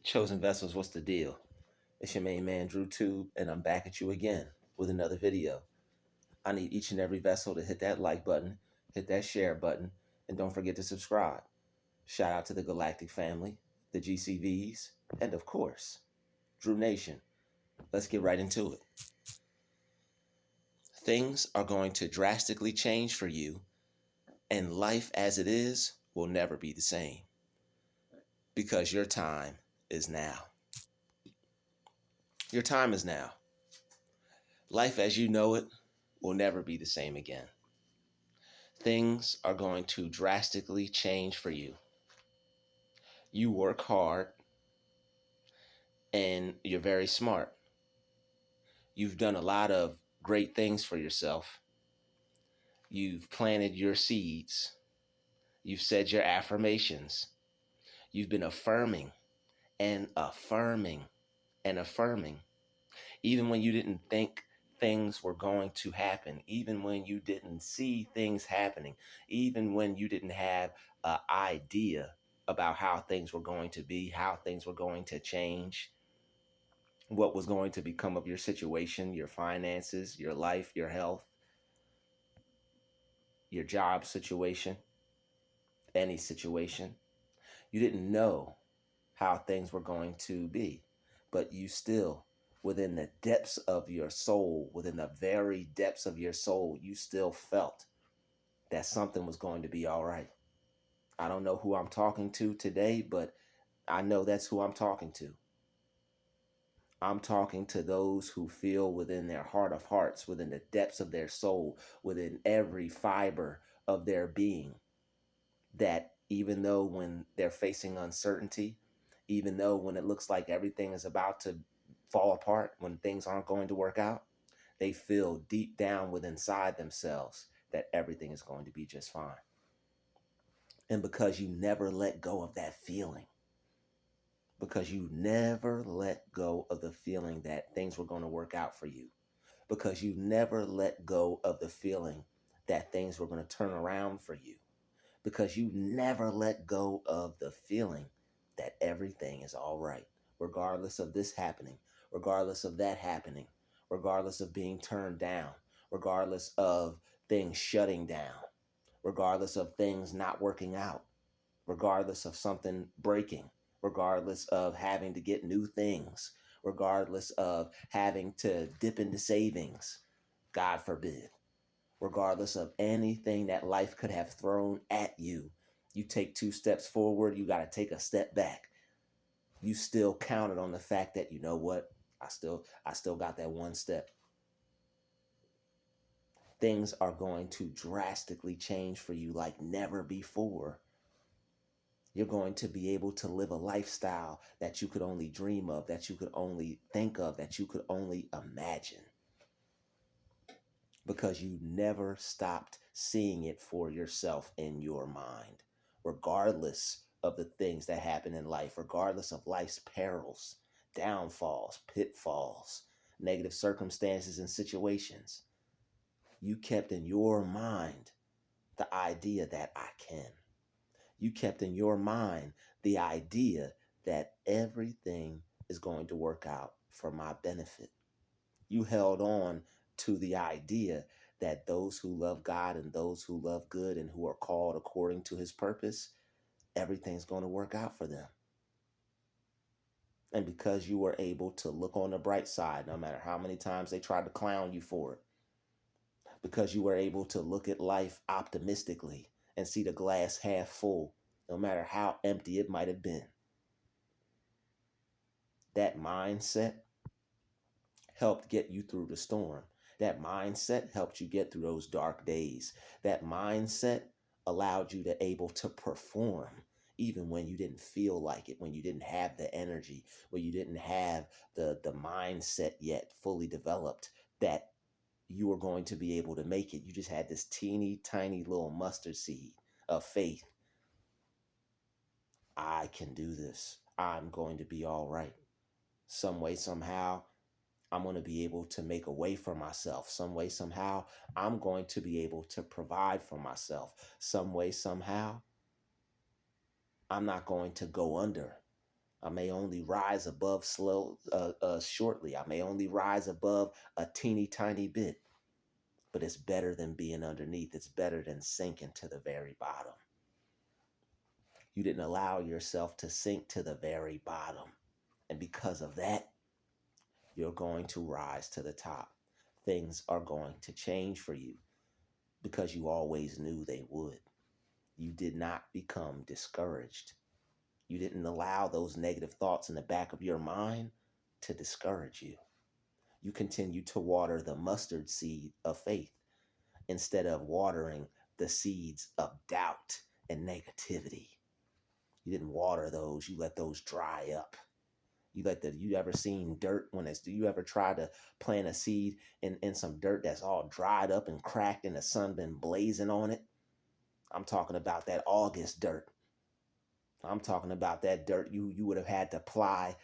Chosen vessels, what's the deal? It's your main man Drutube, and I'm back at you again with another video. I need each and every vessel to hit that like button, hit that share button, and don't forget to subscribe. Shout out to the Galactic family, the GCVs, and of course, Drew Nation. Let's get right into it. Things are going to drastically change for you, and life as it is will never be the same because your time is now. Your time is now. Life as you know it will never be the same again. Things are going to drastically change for you. You work hard and you're very smart. You've done a lot of great things for yourself. You've planted your seeds. You've said your affirmations. You've been affirming and affirming and affirming. Even when you didn't think things were going to happen, even when you didn't see things happening, even when you didn't have an idea about how things were going to be, how things were going to change, what was going to become of your situation, your finances, your life, your health, your job situation, any situation. You didn't know how things were going to be, but you still, within the depths of your soul, within the very depths of your soul, you still felt that something was going to be all right. I don't know who I'm talking to today, but I know that's who I'm talking to. I'm talking to those who feel within their heart of hearts, within the depths of their soul, within every fiber of their being, that even though when they're facing uncertainty, even though when it looks like everything is about to fall apart, when things aren't going to work out, they feel deep down within inside themselves that everything is going to be just fine. And because you never let go of that feeling, because you never let go of the feeling that things were going to work out for you, because you never let go of the feeling that things were going to turn around for you, because you never let go of the feeling that everything is all right, regardless of this happening, regardless of that happening, regardless of being turned down, regardless of things shutting down, regardless of things not working out, regardless of something breaking, regardless of having to get new things, regardless of having to dip into savings, God forbid, regardless of anything that life could have thrown at you. You take 2 steps forward, you got to take a step back. You still counted on the fact that, you know what, I still got that 1 step. Things are going to drastically change for you like never before. You're going to be able to live a lifestyle that you could only dream of, that you could only think of, that you could only imagine. Because you never stopped seeing it for yourself in your mind, regardless of the things that happen in life, regardless of life's perils, downfalls, pitfalls, negative circumstances and situations. You kept in your mind the idea that I can. You kept in your mind the idea that everything is going to work out for my benefit. You held on to the idea that those who love God and those who love good and who are called according to his purpose, everything's going to work out for them. And because you were able to look on the bright side, no matter how many times they tried to clown you for it, because you were able to look at life optimistically and see the glass half full, no matter how empty it might have been. That mindset helped get you through the storm. That mindset helped you get through those dark days. That mindset allowed you to able to perform even when you didn't feel like it, when you didn't have the energy, when you didn't have the mindset yet fully developed that you were going to be able to make it. You just had this teeny tiny little mustard seed of faith. I can do this. I'm going to be all right. Some way, somehow, I'm going to be able to make a way for myself. Some way, somehow, I'm going to be able to provide for myself. Some way, somehow, I'm not going to go under. I may only rise above shortly. I may only rise above a teeny tiny bit, but it's better than being underneath. It's better than sinking to the very bottom. You didn't allow yourself to sink to the very bottom. And because of that, you're going to rise to the top. Things are going to change for you because you always knew they would. You did not become discouraged. You didn't allow those negative thoughts in the back of your mind to discourage you. You continue to water the mustard seed of faith instead of watering the seeds of doubt and negativity. You didn't water those, you let those dry up. You ever seen dirt do you ever try to plant a seed in some dirt that's all dried up and cracked and the sun been blazing on it? I'm talking about that August dirt. I'm talking about that dirt you would have had to plow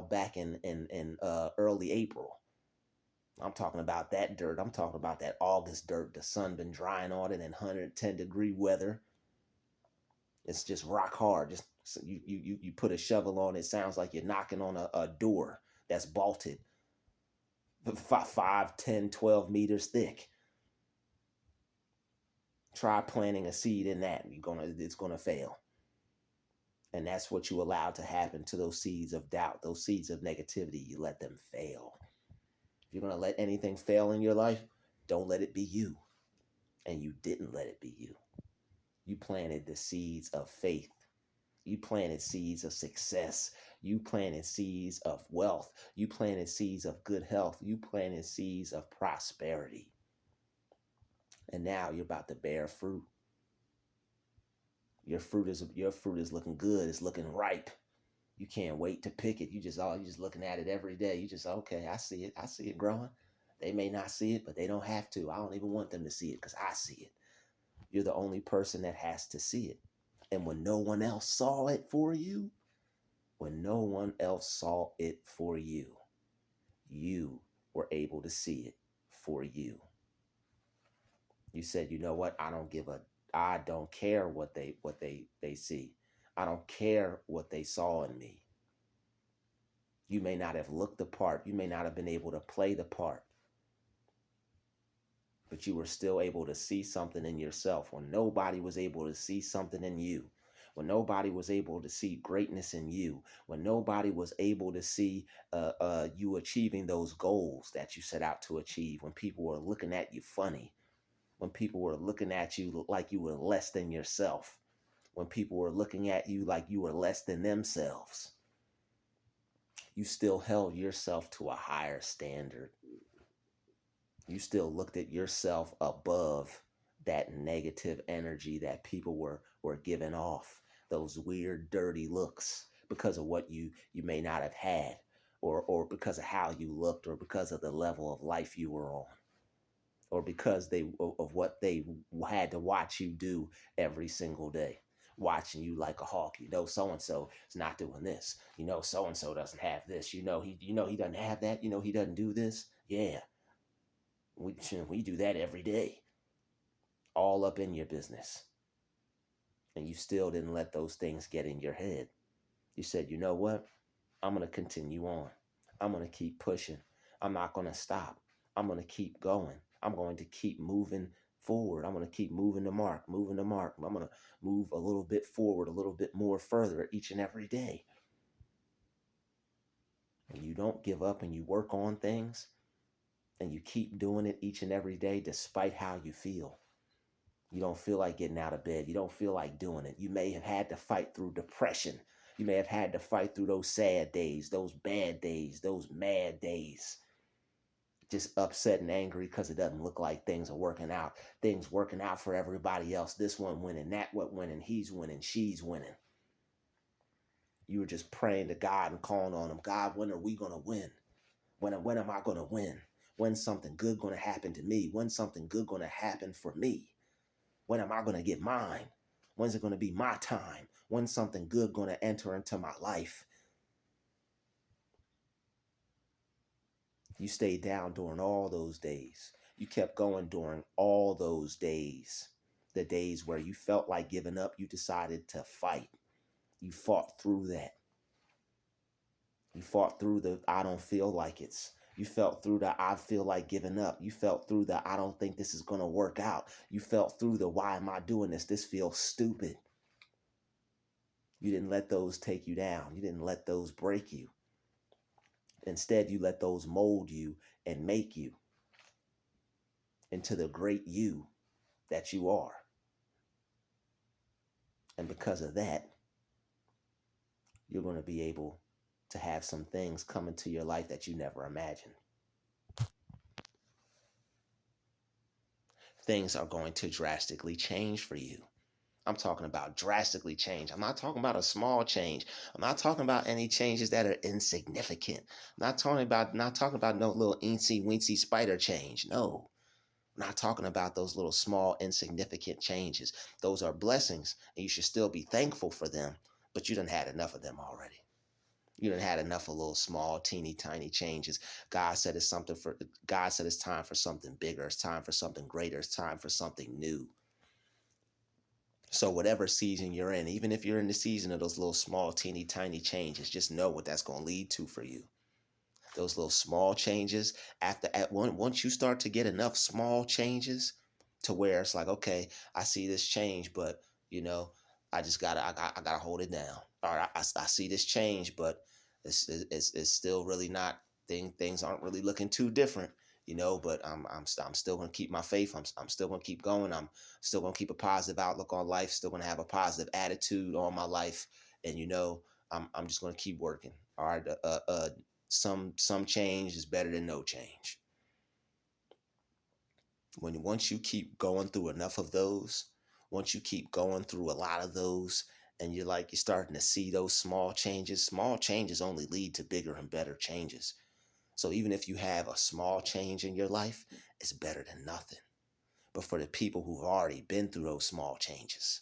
back in early April. I'm talking about that dirt. I'm talking about that August dirt. The sun been drying on it in 110-degree weather. It's just rock hard. Just you put a shovel on it. Sounds like you're knocking on a door that's bolted 5, 10, 12 meters thick. Try planting a seed in that. It's gonna fail. And that's what you allow to happen to those seeds of doubt, those seeds of negativity. You let them fail. If you're gonna let anything fail in your life, don't let it be you. And you didn't let it be you. You planted the seeds of faith. You planted seeds of success. You planted seeds of wealth. You planted seeds of good health. You planted seeds of prosperity. And now you're about to bear fruit. Your fruit is looking good. It's looking ripe. You can't wait to pick it. You're just looking at it every day. You just, okay, I see it. I see it growing. They may not see it, but they don't have to. I don't even want them to see it because I see it. You're the only person that has to see it. And when no one else saw it for you, you were able to see it for you. You said, you know what? I don't care what they see. I don't care what they saw in me. You may not have looked the part. You may not have been able to play the part. But you were still able to see something in yourself when nobody was able to see something in you. When nobody was able to see greatness in you, when nobody was able to see you achieving those goals that you set out to achieve, when people were looking at you funny, when people were looking at you like you were less than yourself, when people were looking at you like you were less than themselves, you still held yourself to a higher standard. You still looked at yourself above that negative energy that people were giving off, those weird, dirty looks because of what you may not have had, or because of how you looked, or because of the level of life you were on, or because of what they had to watch you do every single day. Watching you like a hawk. So and so is not doing this. So and so doesn't have this. He doesn't have that. He doesn't do this. Yeah. We do that every day, all up in your business. And you still didn't let those things get in your head. You said, you know what? I'm going to continue on. I'm going to keep pushing. I'm not going to stop. I'm going to keep going. I'm going to keep moving forward. I'm going to keep moving the mark. I'm going to move a little bit forward, a little bit more further each and every day. And you don't give up and you work on things and you keep doing it each and every day despite how you feel. You don't feel like getting out of bed. You don't feel like doing it. You may have had to fight through depression. You may have had to fight through those sad days, those bad days, those mad days. Just upset and angry because it doesn't look like things are working out. Things working out for everybody else. This one winning, that one winning, he's winning, she's winning. You were just praying to God and calling on him. God, when are we going to win? When am I going to win? When's something good going to happen to me? When's something good going to happen for me? When am I going to get mine? When's it going to be my time? When's something good going to enter into my life? You stayed down during all those days. You kept going during all those days. The days where you felt like giving up, you decided to fight. You fought through that. You fought through the I don't feel like it's. You felt through the I feel like giving up. You felt through the I don't think this is going to work out. You felt through the why am I doing this? This feels stupid. You didn't let those take you down. You didn't let those break you. Instead, you let those mold you and make you into the great you that you are. And because of that, you're going to be able to have some things come into your life that you never imagined. Things are going to drastically change for you. I'm talking about drastically change. I'm not talking about a small change. I'm not talking about any changes that are insignificant. I'm not talking about no little eensy weensy spider change. No. I'm not talking about those little small insignificant changes. Those are blessings and you should still be thankful for them, but you done had enough of them already. You done had enough of little small, teeny, tiny changes. God said it's time for something bigger. It's time for something greater. It's time for something new. So whatever season you're in, even if you're in the season of those little small, teeny, tiny changes, just know what that's going to lead to for you. Those little small changes, once you start to get enough small changes to where it's like, okay, I see this change, but you know, I just gotta hold it down. Or I see this change, but it's still really not things aren't really looking too different, you know. But I'm still gonna keep my faith. I'm still gonna keep going. I'm still gonna keep a positive outlook on life. Still gonna have a positive attitude on my life, and you know, I'm just gonna keep working. All right, some change is better than no change. Once you keep going through enough of those, once you keep going through a lot of those, and you're starting to see those small changes only lead to bigger and better changes. So even if you have a small change in your life, it's better than nothing. But for the people who've already been through those small changes,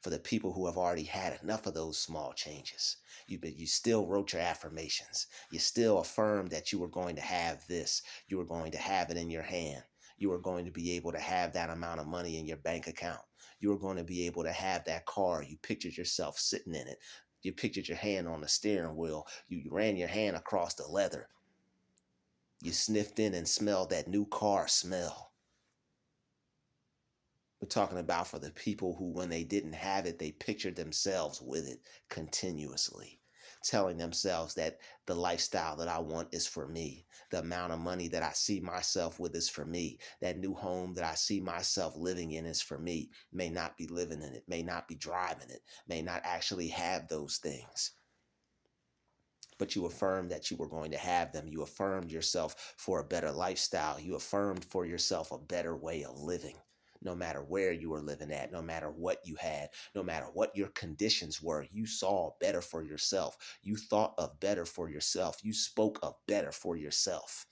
for the people who have already had enough of those small changes, you still wrote your affirmations. You still affirmed that you were going to have this. You were going to have it in your hand. You were going to be able to have that amount of money in your bank account. You were going to be able to have that car. You pictured yourself sitting in it. You pictured your hand on the steering wheel. You ran your hand across the leather. You sniffed in and smelled that new car smell. We're talking about for the people who, when they didn't have it, they pictured themselves with it continuously, telling themselves that the lifestyle that I want is for me. The amount of money that I see myself with is for me. That new home that I see myself living in is for me. May not be living in it, may not be driving it, may not actually have those things. But you affirmed that you were going to have them. You affirmed yourself for a better lifestyle. You affirmed for yourself a better way of living. No matter where you were living at, no matter what you had, no matter what your conditions were, you saw better for yourself. You thought of better for yourself. You spoke of better for yourself.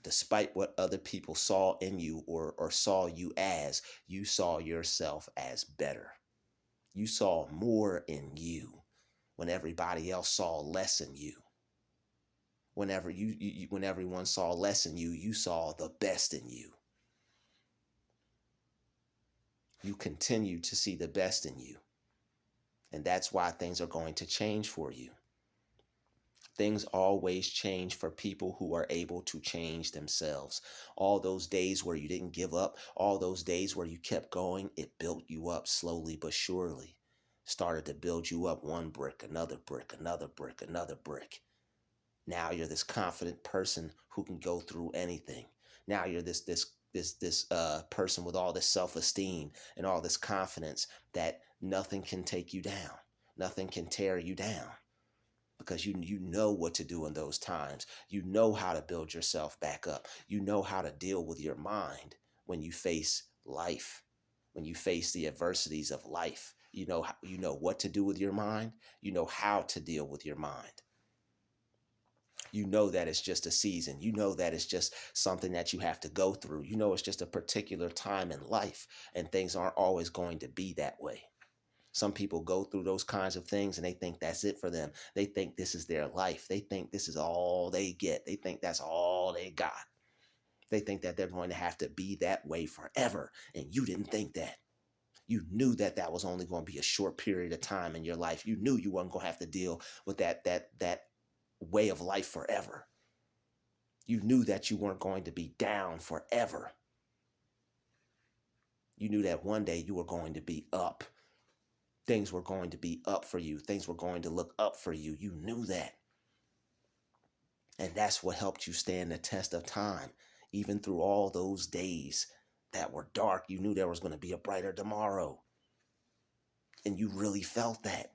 Despite what other people saw in you or saw you as, you saw yourself as better. You saw more in you when everybody else saw less in you. When everyone saw less in you, you saw the best in you. You continue to see the best in you. And that's why things are going to change for you. Things always change for people who are able to change themselves. All those days where you didn't give up, all those days where you kept going, it built you up slowly but surely. Started to build you up one brick, another brick, another brick, another brick. Now you're this confident person who can go through anything. Now you're this person with all this self-esteem and all this confidence that nothing can take you down. Nothing can tear you down because you know what to do in those times. You know how to build yourself back up. You know how to deal with your mind when you face life, when you face the adversities of life. You know what to do with your mind. You know how to deal with your mind. You know that it's just a season. You know that it's just something that you have to go through. You know it's just a particular time in life, and things aren't always going to be that way. Some people go through those kinds of things and they think that's it for them. They think this is their life. They think this is all they get. They think that's all they got. They think that they're going to have to be that way forever, and you didn't think that. You knew that that was only going to be a short period of time in your life. You knew you weren't going to have to deal with that way of life forever. You knew that you weren't going to be down forever. You knew that one day you were going to be up. Things were going to be up for you. Things were going to look up for you. You knew that. And that's what helped you stand the test of time. Even through all those days that were dark, you knew there was going to be a brighter tomorrow. And you really felt that.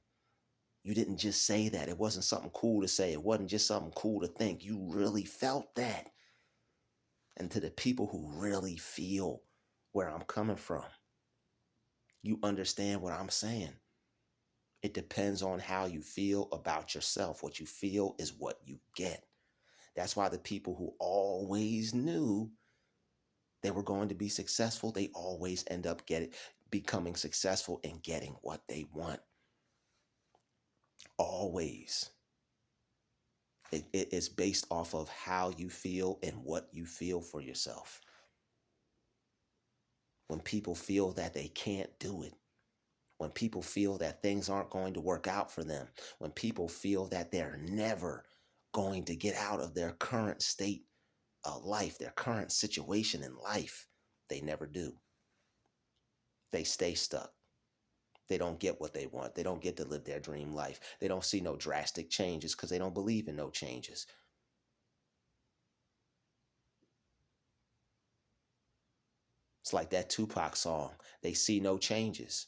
You didn't just say that. It wasn't something cool to say. It wasn't just something cool to think. You really felt that. And to the people who really feel where I'm coming from, you understand what I'm saying. It depends on how you feel about yourself. What you feel is what you get. That's why the people who always knew they were going to be successful, they always end up becoming successful and getting what they want. Always. It is based off of how you feel and what you feel for yourself. When people feel that they can't do it, when people feel that things aren't going to work out for them, when people feel that they're never going to get out of their current state of life, their current situation in life, they never do. They stay stuck. They don't get what they want. They don't get to live their dream life. They don't see no drastic changes because they don't believe in no changes. It's like that Tupac song, they see no changes.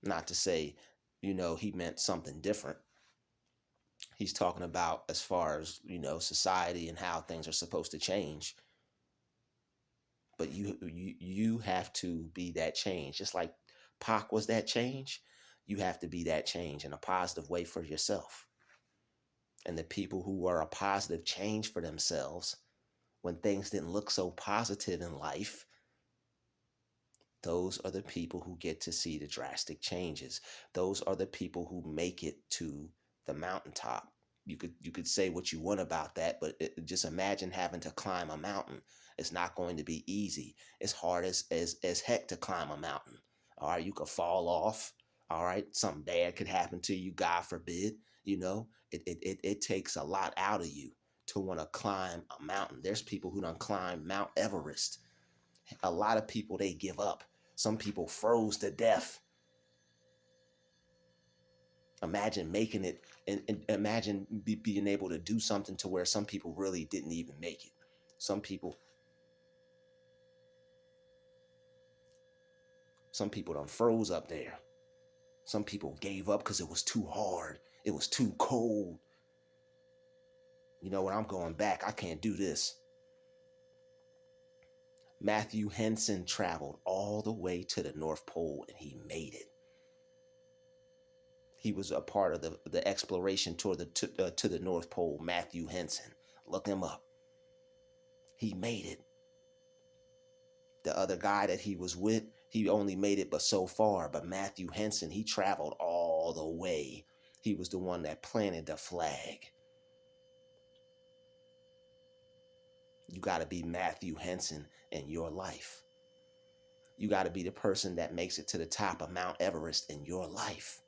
Not to say, he meant something different. He's talking about as far as, society and how things are supposed to change. But you have to be that change. Just like Pac was that change, you have to be that change in a positive way for yourself. And the people who are a positive change for themselves, when things didn't look so positive in life, those are the people who get to see the drastic changes. Those are the people who make it to the mountaintop. You could say what you want about that, but just imagine having to climb a mountain. It's not going to be easy. It's hard as heck to climb a mountain. All right, you could fall off. All right, something bad could happen to you, God forbid. It takes a lot out of you to want to climb a mountain. There's people who don't climb Mount Everest. A lot of people, they give up. Some people froze to death. Imagine making it, and imagine being able to do something to where some people really didn't even make it. Some people done froze up there. Some people gave up because it was too hard. It was too cold. You know what? I'm going back. I can't do this. Matthew Henson traveled all the way to the North Pole and he made it. He was a part of the exploration tour to the North Pole. Matthew Henson. Look him up. He made it. The other guy that he was with, he only made it but so far. But Matthew Henson, he traveled all the way. He was the one that planted the flag. You got to be Matthew Henson in your life. You got to be the person that makes it to the top of Mount Everest in your life.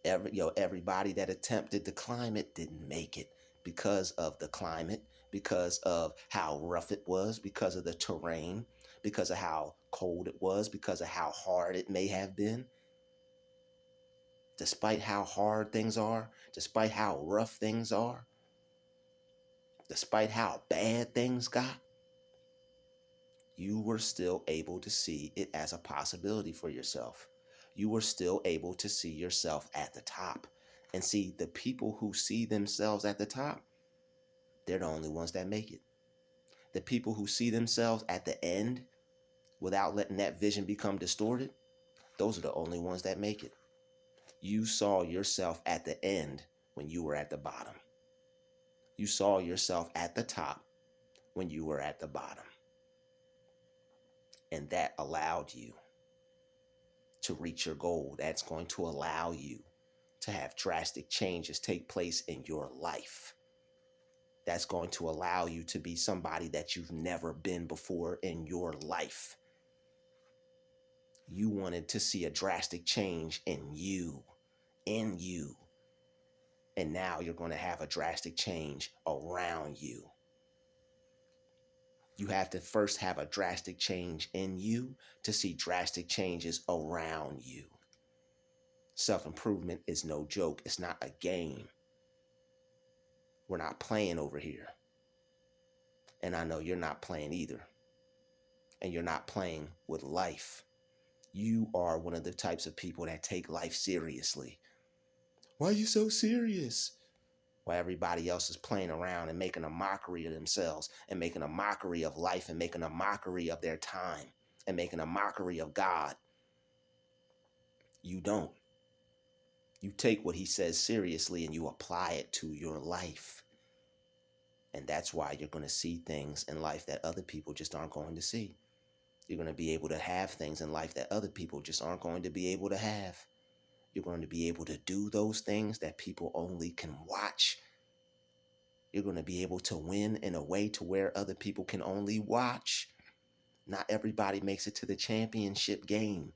Everybody that attempted to climb it didn't make it because of the climate, because of how rough it was, because of the terrain, because of how cold it was, because of how hard it may have been. Despite how hard things are, despite how rough things are, despite how bad things got, you were still able to see it as a possibility for yourself. You were still able to see yourself at the top. And see, the people who see themselves at the top, they're the only ones that make it. The people who see themselves at the end without letting that vision become distorted, those are the only ones that make it. You saw yourself at the end when you were at the bottom. You saw yourself at the top when you were at the bottom. And that allowed you to reach your goal. That's going to allow you to have drastic changes take place in your life. That's going to allow you to be somebody that you've never been before in your life. You wanted to see a drastic change in you, in you. And now you're going to have a drastic change around you. You have to first have a drastic change in you to see drastic changes around you. Self-improvement is no joke. It's not a game. We're not playing over here. And I know you're not playing either. And you're not playing with life. You are one of the types of people that take life seriously. Why are you so serious? While everybody else is playing around and making a mockery of themselves and making a mockery of life and making a mockery of their time and making a mockery of God. You don't. You take what he says seriously and you apply it to your life. And that's why you're going to see things in life that other people just aren't going to see. You're going to be able to have things in life that other people just aren't going to be able to have. You're going to be able to do those things that people only can watch. You're going to be able to win in a way to where other people can only watch. Not everybody makes it to the championship game.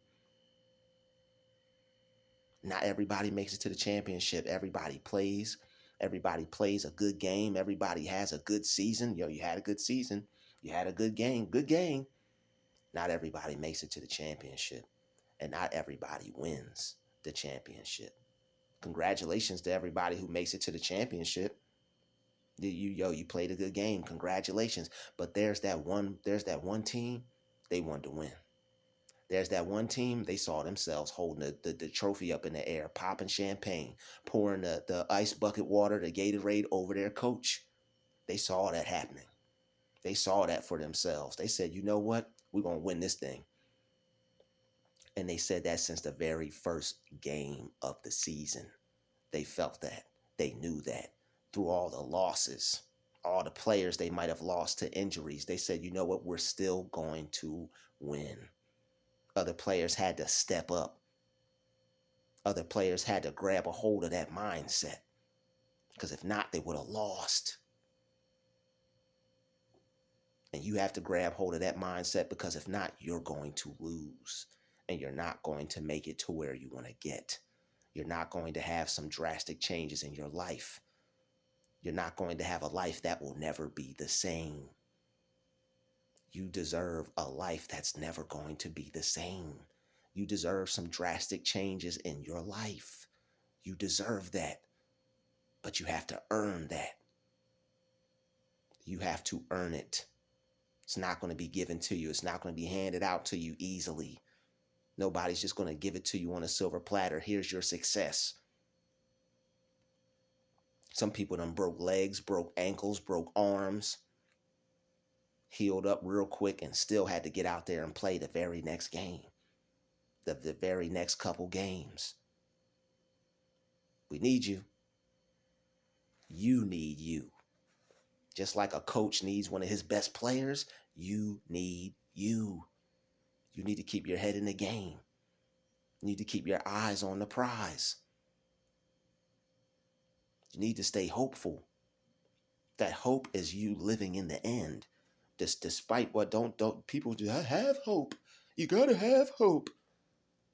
Not everybody makes it to the championship. Everybody plays. Everybody plays a good game. Everybody has a good season. Yo, you had a good season. You had a good game. Good game. Not everybody makes it to the championship. And not everybody wins the championship. Congratulations to everybody who makes it to the championship. You played a good game. Congratulations. But there's that one team, they wanted to win. There's that one team, they saw themselves holding the trophy up in the air, popping champagne, pouring the ice bucket water, the Gatorade over their coach. They saw that happening. They saw that for themselves. They said, you know what? We're going to win this thing. And they said that since the very first game of the season. They felt that. They knew that. Through all the losses, all the players they might have lost to injuries, they said, you know what? We're still going to win. Other players had to step up. Other players had to grab a hold of that mindset. Because if not, they would have lost. And you have to grab hold of that mindset, because if not, you're going to lose. And you're not going to make it to where you want to get. You're not going to have some drastic changes in your life. You're not going to have a life that will never be the same. You deserve a life that's never going to be the same. You deserve some drastic changes in your life. You deserve that. But you have to earn that. You have to earn it. It's not going to be given to you. It's not going to be handed out to you easily. Nobody's just going to give it to you on a silver platter. Here's your success. Some people done broke legs, broke ankles, broke arms, healed up real quick, and still had to get out there and play the very next game, the very next couple games. We need you. You need you. Just like a coach needs one of his best players, you need you. You need to keep your head in the game. You need to keep your eyes on the prize. You need to stay hopeful. That hope is you living in the end. Despite what don't people do, I have hope. You gotta have hope.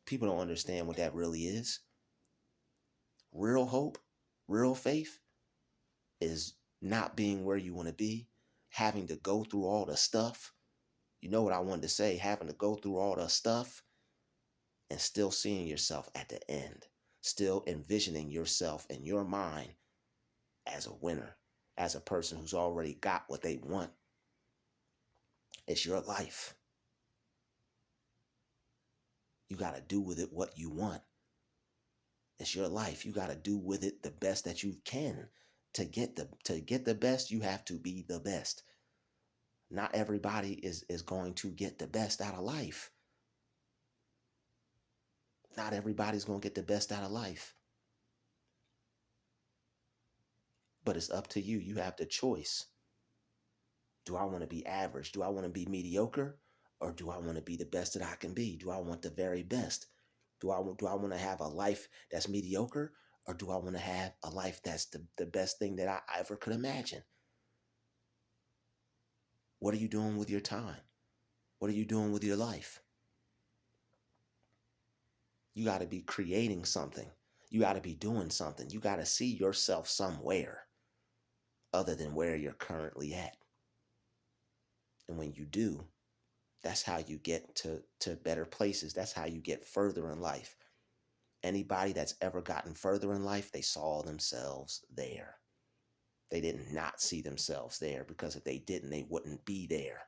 People don't understand what that really is. Real hope, real faith is not being where you want to be, having to go through all the stuff. You know what I wanted to say, having to go through all the stuff and still seeing yourself at the end, still envisioning yourself in your mind as a winner, as a person who's already got what they want. It's your life. You got to do with it what you want. It's your life. You got to do with it the best that you can. To get the best, you have to be the best. Not everybody is going to get the best out of life. Not everybody's going to get the best out of life. But it's up to you. You have the choice. Do I want to be average? Do I want to be mediocre? Or do I want to be the best that I can be? Do I want the very best? Do I want to have a life that's mediocre? Or do I want to have a life that's the best thing that I ever could imagine? What are you doing with your time? What are you doing with your life? You got to be creating something. You got to be doing something. You got to see yourself somewhere other than where you're currently at. And when you do, that's how you get to better places. That's how you get further in life. Anybody that's ever gotten further in life, they saw themselves there. They did not see themselves there, because if they didn't, they wouldn't be there.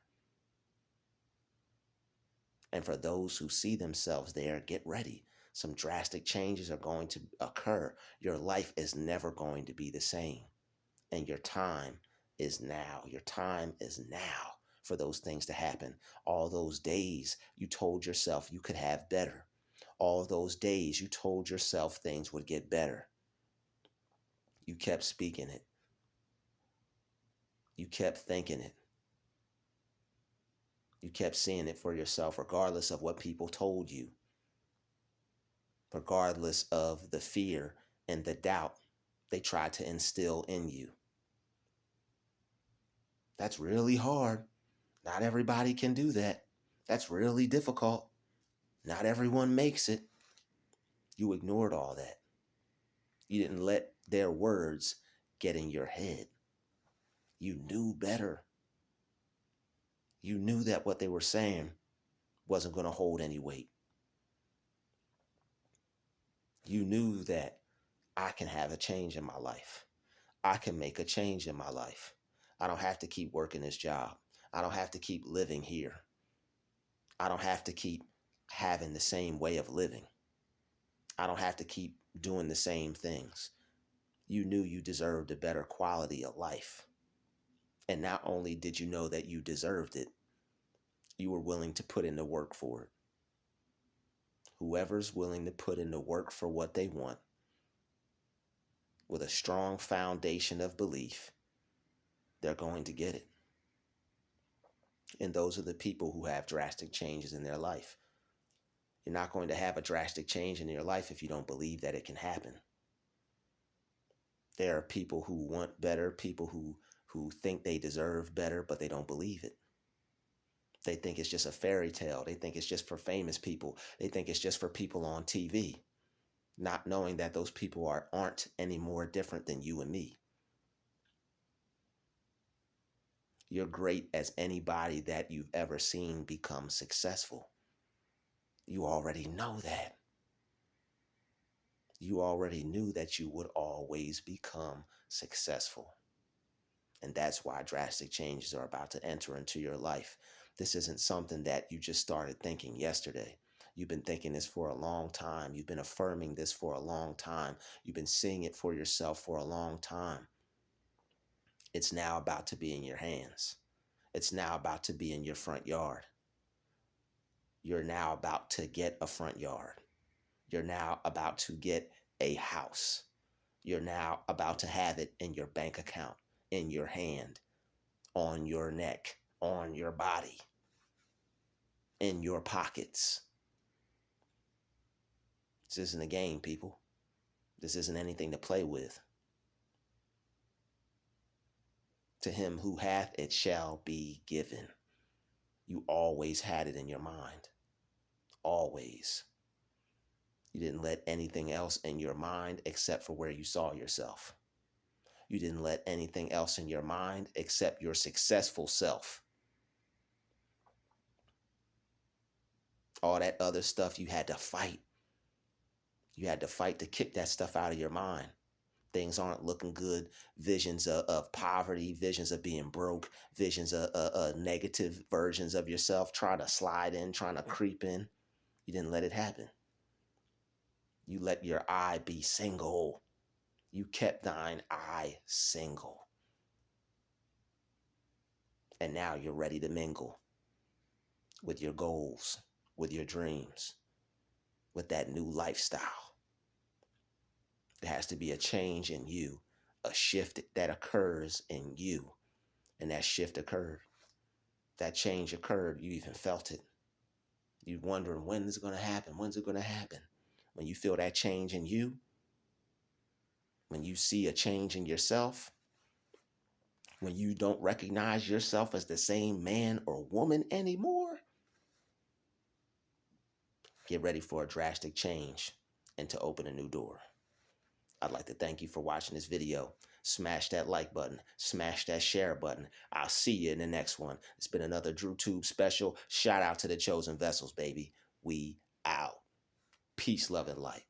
And for those who see themselves there, get ready. Some drastic changes are going to occur. Your life is never going to be the same. And your time is now. Your time is now for those things to happen. All those days you told yourself you could have better. All those days you told yourself things would get better. You kept speaking it. You kept thinking it. You kept seeing it for yourself, regardless of what people told you, regardless of the fear and the doubt they tried to instill in you. That's really hard. Not everybody can do that. That's really difficult. Not everyone makes it. You ignored all that. You didn't let their words get in your head. You knew better. You knew that what they were saying wasn't going to hold any weight. You knew that I can have a change in my life. I can make a change in my life. I don't have to keep working this job. I don't have to keep living here. I don't have to keep having the same way of living. I don't have to keep doing the same things. You knew you deserved a better quality of life. And not only did you know that you deserved it, you were willing to put in the work for it. Whoever's willing to put in the work for what they want, with a strong foundation of belief, they're going to get it. And those are the people who have drastic changes in their life. You're not going to have a drastic change in your life if you don't believe that it can happen. There are people who want better, people who think they deserve better, but they don't believe it. They think it's just a fairy tale. They think it's just for famous people. They think it's just for people on TV, not knowing that those people aren't any more different than you and me. You're great as anybody that you've ever seen become successful. You already know that. You already knew that you would always become successful. And that's why drastic changes are about to enter into your life. This isn't something that you just started thinking yesterday. You've been thinking this for a long time. You've been affirming this for a long time. You've been seeing it for yourself for a long time. It's now about to be in your hands. It's now about to be in your front yard. You're now about to get a front yard. You're now about to get a house. You're now about to have it in your bank account, in your hand, on your neck, on your body, in your pockets. This isn't a game, people. This isn't anything to play with. To him who hath, it shall be given. You always had it in your mind. Always. You didn't let anything else in your mind except for where you saw yourself. You didn't let anything else in your mind except your successful self. All that other stuff you had to fight. You had to fight to kick that stuff out of your mind. Things aren't looking good. Visions of poverty, visions of being broke, visions of negative versions of yourself trying to slide in, trying to creep in. You didn't let it happen. You let your eye be single. You kept thine eye single. And now you're ready to mingle with your goals, with your dreams, with that new lifestyle. There has to be a change in you, a shift that occurs in you. And that shift occurred. That change occurred. You even felt it. You're wondering, when is it going to happen? When's it going to happen? When you feel that change in you, when you see a change in yourself, when you don't recognize yourself as the same man or woman anymore, get ready for a drastic change and to open a new door. I'd like to thank you for watching this video. Smash that like button. Smash that share button. I'll see you in the next one. It's been another Drutube special. Shout out to the chosen vessels, baby. We out. Peace, love, and light.